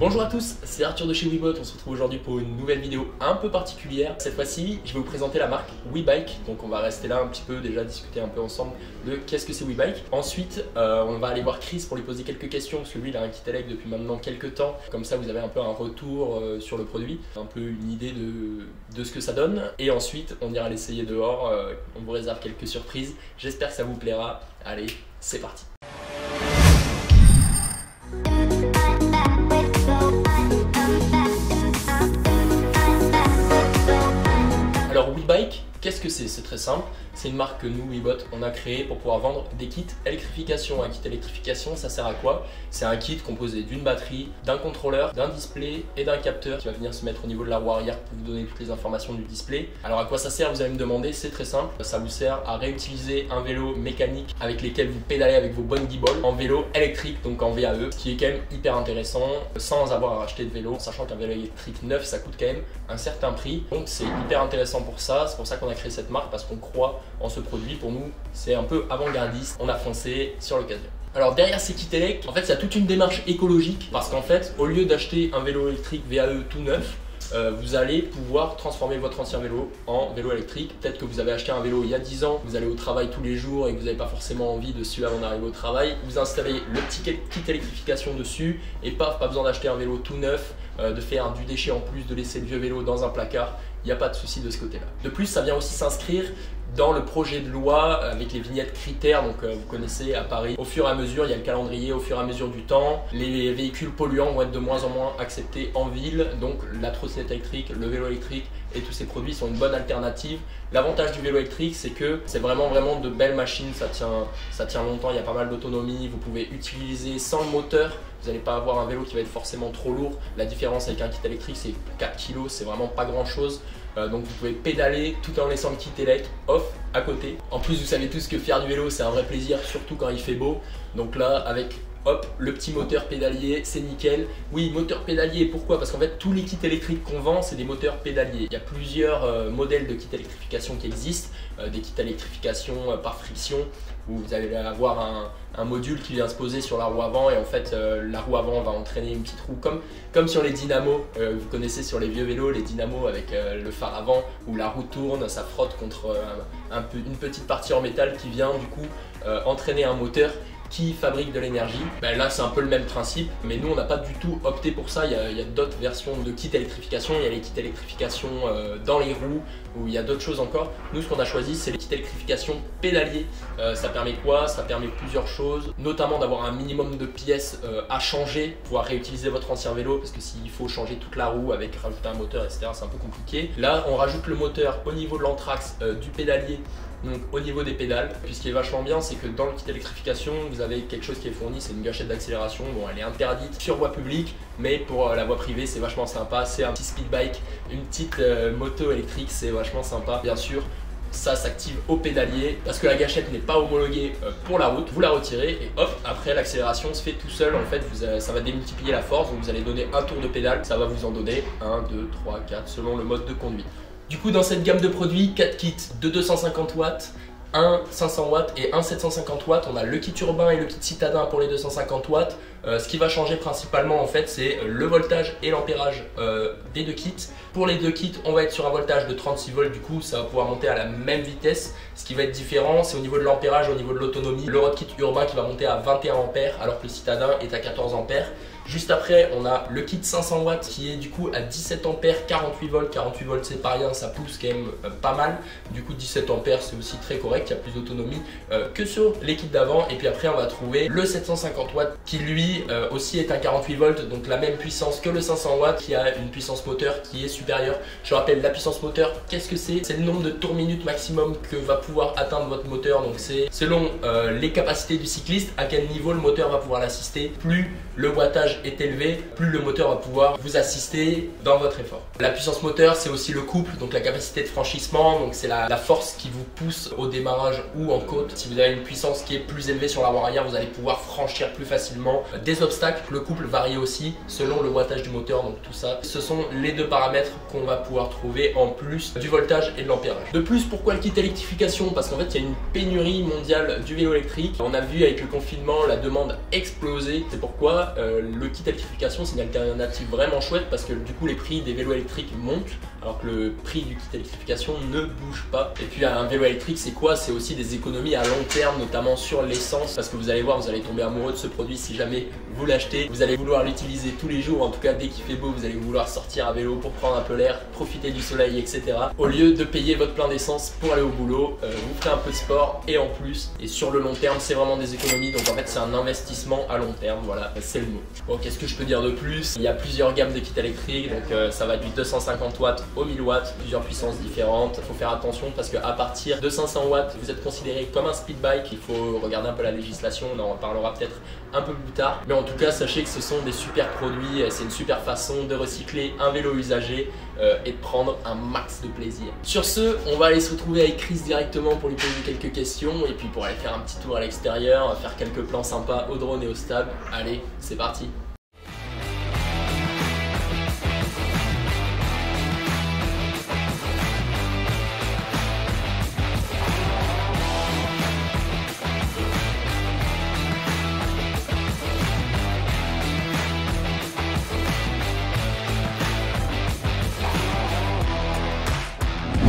Bonjour à tous, c'est Arthur de chez WeBot. On se retrouve aujourd'hui pour une nouvelle vidéo un peu particulière. Cette fois-ci, je vais vous présenter la marque WeBike. Donc on va rester là un petit peu, déjà discuter un peu ensemble de qu'est-ce que c'est WeBike. Ensuite, on va aller voir Chris pour lui poser quelques questions parce que lui il a un kit élec depuis maintenant quelques temps. Comme ça vous avez un peu un retour sur le produit, un peu une idée de ce que ça donne. Et ensuite on ira l'essayer dehors, on vous réserve quelques surprises. J'espère que ça vous plaira. Allez, c'est parti. Alors WeBike, qu'est-ce que c'est? C'est très simple, c'est une marque que nous, WeBot, on a créée pour pouvoir vendre des kits électrification. Un kit électrification, ça sert à quoi? C'est un kit composé d'une batterie, d'un contrôleur, d'un display et d'un capteur qui va venir se mettre au niveau de la roue arrière pour vous donner toutes les informations du display. Alors à quoi ça sert, vous allez me demander? C'est très simple, ça vous sert à réutiliser un vélo mécanique avec lesquels vous pédalez avec vos bonnes guibolles en vélo électrique, donc en VAE, ce qui est quand même hyper intéressant sans avoir à racheter de vélo, sachant qu'un vélo électrique neuf ça coûte quand même un certain prix, donc c'est hyper intéressant pour ça. C'est pour ça qu'on a créé cette marque, parce qu'on croit en ce produit. Pour nous c'est un peu avant-gardiste, on a foncé sur l'occasion. Alors derrière ces kits élec, en fait il y a toute une démarche écologique, parce qu'en fait au lieu d'acheter un vélo électrique VAE tout neuf, vous allez pouvoir transformer votre ancien vélo en vélo électrique. Peut-être que vous avez acheté un vélo il y a 10 ans, vous allez au travail tous les jours et que vous n'avez pas forcément envie de suivre avant d'arriver au travail. Vous installez le petit kit électrification dessus et paf, pas besoin d'acheter un vélo tout neuf, de faire du déchet en plus, de laisser le vieux vélo dans un placard. Il n'y a pas de souci de ce côté-là. De plus, ça vient aussi s'inscrire dans le projet de loi avec les vignettes critères. Donc vous connaissez à Paris, au fur et à mesure, il y a le calendrier, au fur et à mesure du temps, les véhicules polluants vont être de moins en moins acceptés en ville. Donc la trottinette électrique, le vélo électrique et tous ces produits sont une bonne alternative. L'avantage du vélo électrique, c'est que c'est vraiment de belles machines, ça tient longtemps, il y a pas mal d'autonomie, vous pouvez utiliser sans le moteur. Vous n'allez pas avoir un vélo qui va être forcément trop lourd. La différence avec un kit électrique, c'est 4 kg, c'est vraiment pas grand chose. Donc vous pouvez pédaler tout en laissant le kit élec off à côté. En plus, vous savez tous que faire du vélo, c'est un vrai plaisir, surtout quand il fait beau. Donc là, avec hop, le petit moteur pédalier, c'est nickel. Oui, moteur pédalier, pourquoi? Parce qu'en fait, tous les kits électriques qu'on vend, c'est des moteurs pédaliers. Il y a plusieurs modèles de kits électrification qui existent. Des kits électrification par friction, où vous allez avoir un module qui vient se poser sur la roue avant et en fait la roue avant va entraîner une petite roue comme sur les dynamos. Vous connaissez sur les vieux vélos les dynamos avec le phare avant où la roue tourne, ça frotte contre une petite partie en métal qui vient du coup entraîner un moteur qui fabrique de l'énergie. Ben là c'est un peu le même principe, mais nous on n'a pas du tout opté pour ça. Il y a d'autres versions de kits électrification, il y a les kits électrification dans les roues, ou il y a d'autres choses encore. Nous ce qu'on a choisi c'est les kits électrification pédaliers. Ça permet quoi? Ça permet plusieurs choses, notamment d'avoir un minimum de pièces à changer, pouvoir réutiliser votre ancien vélo, parce que s'il faut changer toute la roue avec rajouter un moteur etc, c'est un peu compliqué. Là on rajoute le moteur au niveau de l'anthrax du pédalier, donc au niveau des pédales. Puis ce qui est vachement bien, c'est que dans le kit électrification, vous avez quelque chose qui est fourni, c'est une gâchette d'accélération. Bon, elle est interdite sur voie publique, mais pour la voie privée, c'est vachement sympa. C'est un petit speed bike, une petite moto électrique, c'est vachement sympa. Bien sûr, ça s'active au pédalier parce que la gâchette n'est pas homologuée pour la route. Vous la retirez et hop, après l'accélération se fait tout seul. En fait, ça va démultiplier la force. Donc vous allez donner un tour de pédale, ça va vous en donner 1, 2, 3, 4 selon le mode de conduite. Du coup, dans cette gamme de produits, 4 kits de 250 watts, un 500 watts et un 750 watts. On a le kit urbain et le kit citadin pour les 250 watts. Ce qui va changer principalement en fait, c'est le voltage et l'ampérage des deux kits. Pour les deux kits, on va être sur un voltage de 36 volts, du coup ça va pouvoir monter à la même vitesse. Ce qui va être différent, c'est au niveau de l'ampérage, au niveau de l'autonomie. Le road kit urbain qui va monter à 21 ampères alors que le citadin est à 14 ampères. Juste après, on a le kit 500 watts qui est du coup à 17 ampères, 48 volts. 48 volts, c'est pas rien, ça pousse quand même pas mal. Du coup, 17 ampères, c'est aussi très correct. Il y a plus d'autonomie que sur les kits d'avant. Et puis après, on va trouver le 750 watts qui lui aussi est un 48 volts, donc la même puissance que le 500 watts, qui a une puissance moteur qui est supérieure. Je rappelle, la puissance moteur, qu'est-ce que c'est? C'est le nombre de tours minutes maximum que va pouvoir atteindre votre moteur. Donc c'est selon les capacités du cycliste, à quel niveau le moteur va pouvoir l'assister. Plus le wattage est élevé, plus le moteur va pouvoir vous assister dans votre effort. La puissance moteur, c'est aussi le couple, donc la capacité de franchissement, donc c'est la force qui vous pousse au démarrage ou en côte. Si vous avez une puissance qui est plus élevée sur la roue arrière, vous allez pouvoir franchir plus facilement des obstacles. Le couple varie aussi selon le wattage du moteur, donc tout ça, ce sont les deux paramètres qu'on va pouvoir trouver en plus du voltage et de l'ampérage. De plus, pourquoi le kit électrification? Parce qu'en fait, il y a une pénurie mondiale du vélo électrique. On a vu avec le confinement la demande exploser. C'est pourquoi le kit électrification, c'est une alternative vraiment chouette, parce que du coup, les prix des vélos électriques montent alors que le prix du kit électrification ne bouge pas. Et puis un vélo électrique, c'est quoi? C'est aussi des économies à long terme, notamment sur l'essence, parce que vous allez voir, vous allez tomber amoureux de ce produit si jamais vous l'achetez. Vous allez vouloir l'utiliser tous les jours, en tout cas dès qu'il fait beau, vous allez vouloir sortir à vélo pour prendre un peu l'air, profiter du soleil, etc. Au lieu de payer votre plein d'essence pour aller au boulot, vous ferez un peu de sport et en plus, et sur le long terme, c'est vraiment des économies. Donc en fait, c'est un investissement à long terme, voilà, c'est le mot. Bon, qu'est-ce que je peux dire de plus? Il y a plusieurs gammes de kits électriques, donc ça va du 250 watts au 1000 watts, plusieurs puissances différentes. Il faut faire attention parce qu'à partir de 500 watts, vous êtes considéré comme un speed bike. Il faut regarder un peu la législation, on en reparlera peut-être un peu plus tard. Mais en tout cas, sachez que ce sont des super produits, c'est une super façon de recycler un vélo usagé et de prendre un max de plaisir. Sur ce, on va aller se retrouver avec Chris directement pour lui poser quelques questions et puis pour aller faire un petit tour à l'extérieur, faire quelques plans sympas au drone et au stab. Allez, c'est parti!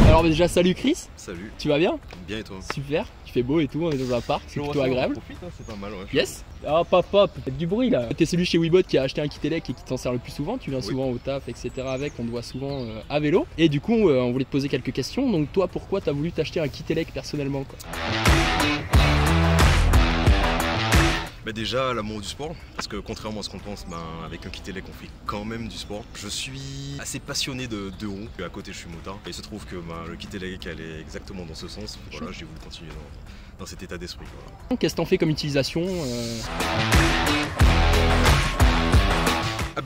Alors déjà salut Chris. Salut. Tu vas bien? Bien et toi? Super, il fait beau et tout, on est dans un parc, c'est plutôt agréable. Profite, hein, c'est pas mal, ouais. Yes. Ah papa, peut-être du bruit là. T'es celui chez Webot qui a acheté un kit élec et qui t'en sert le plus souvent, tu viens souvent au taf, etc. avec, on te voit souvent à vélo. Et du coup, on voulait te poser quelques questions. Donc toi, pourquoi t'as voulu t'acheter un kit élec personnellement quoi? Bah déjà l'amour du sport, parce que contrairement à ce qu'on pense, avec un kit élec on fait quand même du sport. Je suis assez passionné de deux roues, à côté je suis motard, et il se trouve que le kit élec elle est exactement dans ce sens. Voilà, j'ai voulu continuer dans cet état d'esprit. Voilà. Qu'est-ce que t'en fais comme utilisation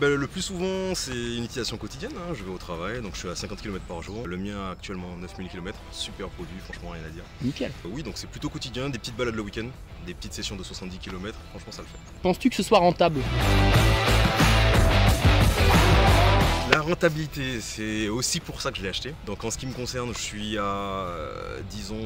Le plus souvent c'est une utilisation quotidienne, hein. Je vais au travail, donc je suis à 50 km par jour. Le mien actuellement 9000 km, super produit, franchement rien à dire. Nickel. Oui, donc c'est plutôt quotidien, des petites balades le week-end, des petites sessions de 70 km, franchement ça le fait. Penses-tu que ce soit rentable? La rentabilité, c'est aussi pour ça que je l'ai acheté. Donc en ce qui me concerne, je suis à, disons,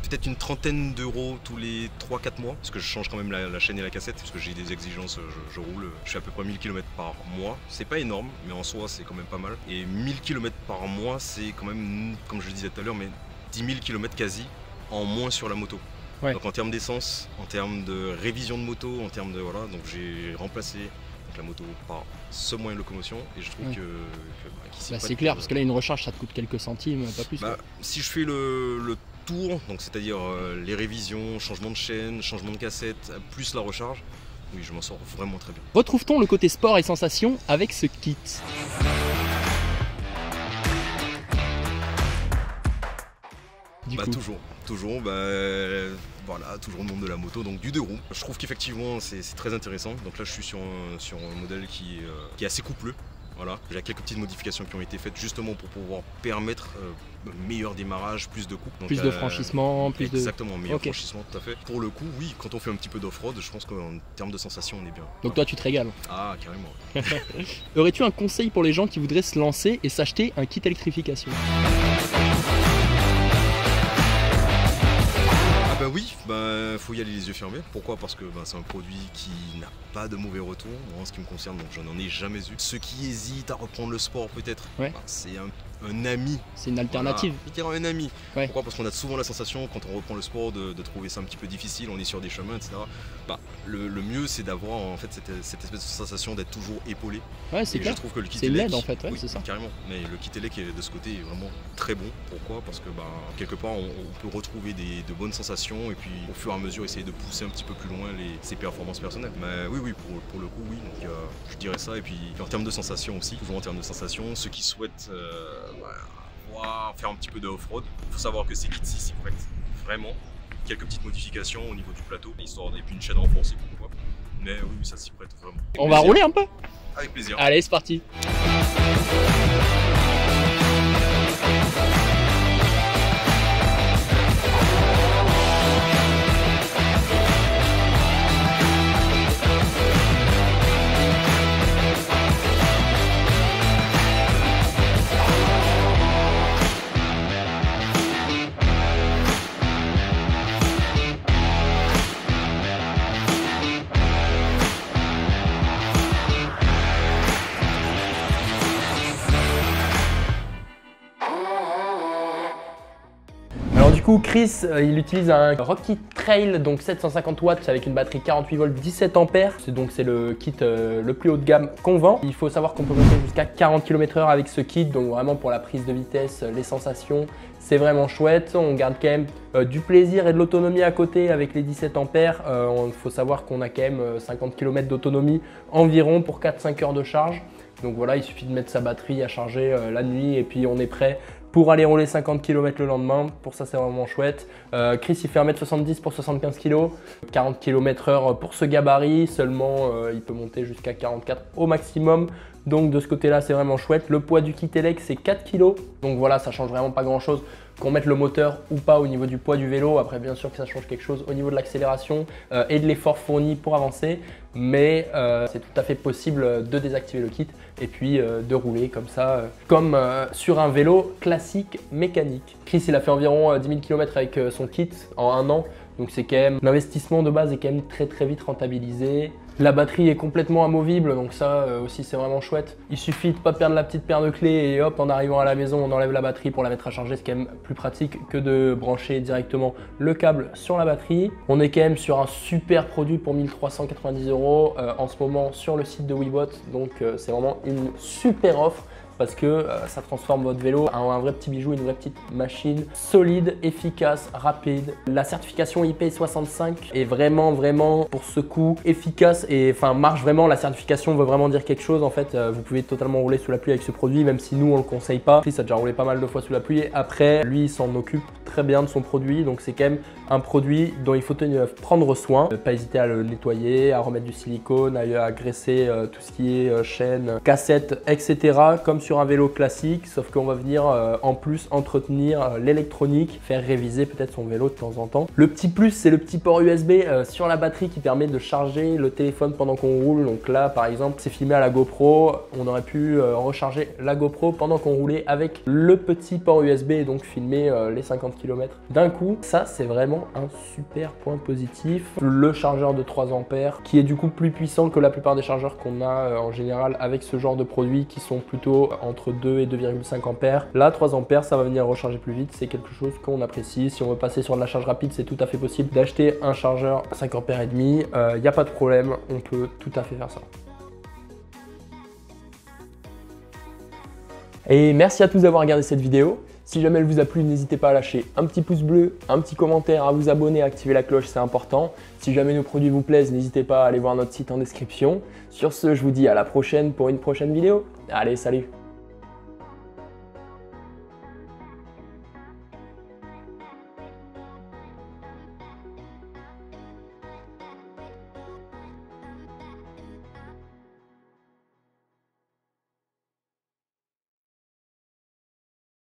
peut-être une trentaine d'euros tous les 3-4 mois. Parce que je change quand même la chaîne et la cassette, parce que j'ai des exigences, je roule. Je suis à peu près 1000 km par mois. C'est pas énorme, mais en soi, c'est quand même pas mal. Et 1000 km par mois, c'est quand même, comme je le disais tout à l'heure, mais 10 000 km quasi en moins sur la moto. Ouais. Donc en termes d'essence, en termes de révision de moto, en termes de... Voilà, donc j'ai remplacé la moto par ce moyen de locomotion et je trouve c'est clair parce que là une recharge ça te coûte quelques centimes, pas plus. Si je fais le tour, donc c'est-à-dire les révisions, changement de chaîne, changement de cassette, plus la recharge, oui je m'en sors vraiment très bien. Retrouve-t-on le côté sport et sensation avec ce kit? Toujours, voilà, toujours le monde de la moto, donc du deux roues. Je trouve qu'effectivement c'est très intéressant. Donc là je suis sur un modèle qui est assez coupleux. Voilà. J'ai quelques petites modifications qui ont été faites justement pour pouvoir permettre meilleur démarrage, plus de coupe. Plus de franchissement, plus exactement, meilleur franchissement, tout à fait. Pour le coup, oui, quand on fait un petit peu d'off-road, je pense qu'en termes de sensation, on est bien. Donc toi, tu te régales? Ah, carrément. Aurais-tu un conseil pour les gens qui voudraient se lancer et s'acheter un kit électrification? Oui, faut y aller les yeux fermés. Pourquoi? Parce que c'est un produit qui n'a pas de mauvais retour. Moi, en ce qui me concerne, donc j'en ai jamais eu. Ceux qui hésitent à reprendre le sport, peut-être, c'est un ami. C'est une alternative. Voilà, un ami. Pourquoi? Parce qu'on a souvent la sensation, quand on reprend le sport, de trouver ça un petit peu difficile. On est sur des chemins, etc. Le mieux, c'est d'avoir en fait cette espèce de sensation d'être toujours épaulé. Ouais, c'est clair. Je trouve que le kit C'est une Elec, LED en fait, ouais, oui, c'est ça. carrément. Mais le kit Elec de ce côté est vraiment très bon. Pourquoi? Parce que quelque part, on peut retrouver de bonnes sensations et puis au fur et à mesure essayer de pousser un petit peu plus loin ses performances personnelles. Mais oui, pour le coup, oui. Donc je dirais ça. Et puis en termes de sensations aussi, toujours en termes de sensations, ceux qui souhaitent faire un petit peu de off-road, il faut savoir que ces kits-ci s'y prêtent vraiment. Quelques petites modifications au niveau du plateau, histoire et puis une chaîne renforcée pourquoi. Mais oui, ça s'y prête vraiment. On va rouler un peu? Avec plaisir. Allez, c'est parti. Alors du coup, Chris, il utilise un Rocky Trail, donc 750 watts avec une batterie 48 volts 17 ampères. C'est le kit le plus haut de gamme qu'on vend. Il faut savoir qu'on peut monter jusqu'à 40 km/h avec ce kit, donc vraiment pour la prise de vitesse, les sensations, c'est vraiment chouette. On garde quand même du plaisir et de l'autonomie à côté avec les 17 ampères. Il faut savoir qu'on a quand même 50 km d'autonomie environ pour 4-5 heures de charge. Donc voilà, il suffit de mettre sa batterie à charger la nuit et puis on est prêt pour aller rouler 50 km le lendemain. Pour ça, c'est vraiment chouette. Chris, il fait 1m70 pour 75 kg, 40 km/h pour ce gabarit. Seulement, il peut monter jusqu'à 44 au maximum. Donc de ce côté-là, c'est vraiment chouette. Le poids du kit Elec, c'est 4 kg. Donc voilà, ça change vraiment pas grand-chose qu'on mette le moteur ou pas au niveau du poids du vélo. Après, bien sûr que ça change quelque chose au niveau de l'accélération et de l'effort fourni pour avancer. Mais c'est tout à fait possible de désactiver le kit et puis de rouler comme ça, comme sur un vélo classique mécanique. Chris, il a fait environ 10 000 km avec son kit en 1 an. Donc c'est quand même, l'investissement de base est quand même très vite rentabilisé. La batterie est complètement amovible, donc ça aussi c'est vraiment chouette. Il suffit de ne pas perdre la petite paire de clés et hop, en arrivant à la maison, on enlève la batterie pour la mettre à charger. C'est quand même plus pratique que de brancher directement le câble sur la batterie. On est quand même sur un super produit pour 1390 € en ce moment sur le site de Webot. Donc c'est vraiment une super offre, parce que ça transforme votre vélo en un vrai petit bijou, une vraie petite machine solide, efficace, rapide. La certification IP65 est vraiment pour ce coup efficace et marche vraiment. La certification veut vraiment dire quelque chose en fait. Vous pouvez totalement rouler sous la pluie avec ce produit, même si nous on le conseille pas. Chris a déjà roulé pas mal de fois sous la pluie. Après, lui il s'en occupe très bien de son produit, donc c'est quand même un produit dont il faut prendre soin. Pas hésiter à le nettoyer, à remettre du silicone, à graisser tout ce qui est chaîne, cassette, etc. comme sur un vélo classique, sauf qu'on va venir en plus entretenir l'électronique, faire réviser peut-être son vélo de temps en temps. Le petit plus, c'est le petit port USB sur la batterie qui permet de charger le téléphone pendant qu'on roule. Donc là par exemple, c'est filmé à la GoPro, on aurait pu recharger la GoPro pendant qu'on roulait avec le petit port USB et donc filmer les 50 km d'un coup. Ça c'est vraiment un super point positif. Le chargeur de 3 ampères qui est du coup plus puissant que la plupart des chargeurs qu'on a en général avec ce genre de produits qui sont plutôt entre 2 et 2,5 ampères. Là 3 ampères, ça va venir recharger plus vite, c'est quelque chose qu'on apprécie. Si on veut passer sur de la charge rapide, c'est tout à fait possible d'acheter un chargeur 5 ampères et demi. Il n'y a pas de problème, on peut tout à fait faire ça. Et merci à tous d'avoir regardé cette vidéo. Si jamais elle vous a plu, n'hésitez pas à lâcher un petit pouce bleu, un petit commentaire, à vous abonner, à activer la cloche, c'est important. Si jamais nos produits vous plaisent, n'hésitez pas à aller voir notre site en description. Sur ce, je vous dis à la prochaine pour une prochaine vidéo. Allez, salut!